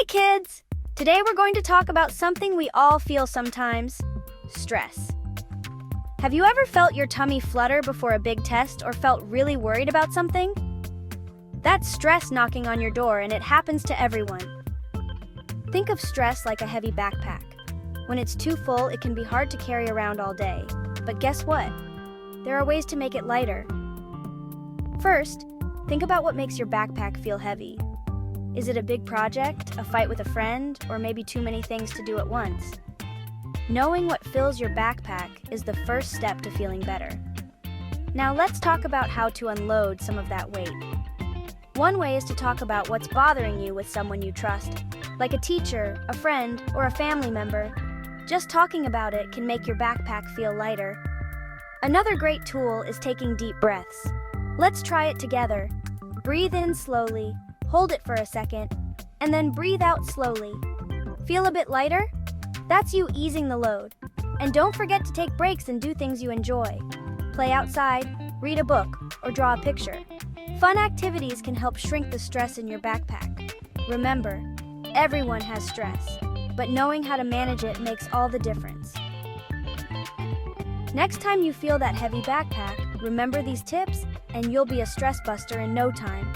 kids! Today we're going to talk about something we all feel sometimes: stress. Have you ever felt your tummy flutter before a big test or felt really worried about something? That's stress knocking on your door, and it happens to everyone. Think of stress like a heavy backpack. When it's too full, it can be hard to carry around all day. But guess what? There are ways to make it lighter. First, think about what makes your backpack feel heavy. Is it a big project, a fight with a friend, or maybe too many things to do at once? Knowing what fills your backpack is the first step to feeling better. Now let's talk about how to unload some of that weight. One way is to talk about what's bothering you with someone you trust, like a teacher, a friend, or a family member. Just talking about it can make your backpack feel lighter. Another great tool is taking deep breaths. Let's try it together. Breathe in slowly, hold it for a second, and then breathe out slowly. Feel a bit lighter? That's you easing the load. And don't forget to take breaks and do things you enjoy. Play outside, read a book, or draw a picture. Fun activities can help shrink the stress in your backpack. Remember, everyone has stress, but knowing how to manage it makes all the difference. Next time you feel that heavy backpack, remember these tips, and you'll be a stress buster in no time.